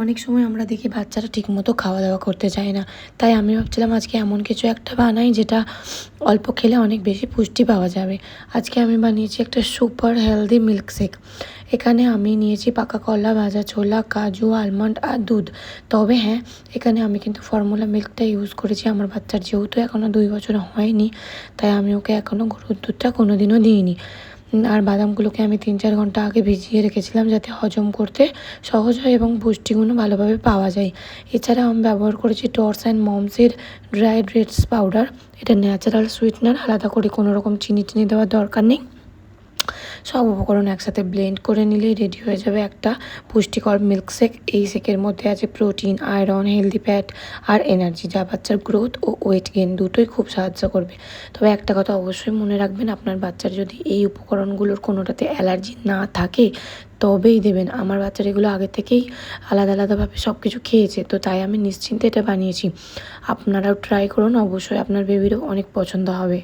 অনেক সময় আমরা দেখি বাচ্চারা ঠিকমতো খাওয়া দাওয়া করতে চায় না, তাই আমি ভাবছিলাম আজকে এমন কিছু একটা বানাই যেটা অল্প খেলে অনেক বেশি পুষ্টি পাওয়া যাবে। আজকে আমি বানিয়েছি একটা সুপার হেলদি মিল্কশেক। এখানে আমি নিয়েছি পাকা কলা, ভাজা ছোলা, কাজু, আলমন্ড আর দুধ। তবে হ্যাঁ, এখানে আমি কিন্তু ফর্মুলা মিল্কটা ইউজ করেছি। আমার বাচ্চার যেহেতু এখনও 2 বছর হয়নি, তাই আমি ওকে এখনও গরুর দুধটা কোনো দিনও দিইনি। আর বাদামগুলোকে আমি 3-4 ঘন্টা আগে ভিজিয়ে রেখেছিলাম যাতে হজম করতে সহজ হয় এবং পুষ্টিগুণও ভালোভাবে পাওয়া যায়। এছাড়া আমি ব্যবহার করেছি টর্স অ্যান্ড মমসের ড্রাই ডেটস পাউডার। এটা ন্যাচারাল সুইটনার, আলাদা করে কোনো রকম চিনি দেওয়ার দরকার নেই। সব উপকরণ একসাথে ব্লেন্ড করে নিলেই রেডি হয়ে যাবে একটা পুষ্টিকর মিল্কশেক। এই শেকের মধ্যে আছে প্রোটিন, আয়রন, হেলদি ফ্যাট আর এনার্জি, যা বাচ্চার গ্রোথ ও ওয়েট গেইন দুটোই খুব সাহায্য করবে। তবে একটা কথা অবশ্যই মনে রাখবেন, আপনার বাচ্চার যদি এই উপকরণগুলোর কোনোটাতে অ্যালার্জি না থাকে তবেই দেবেন। আমার বাচ্চার এগুলো আগে থেকেই আলাদাভাবে সব কিছু খেয়েছে, তো তাই আমি নিশ্চিন্তে এটা বানিয়েছি। আপনারাও ট্রাই করুন, অবশ্যই আপনার বেবিরও অনেক পছন্দ হবে।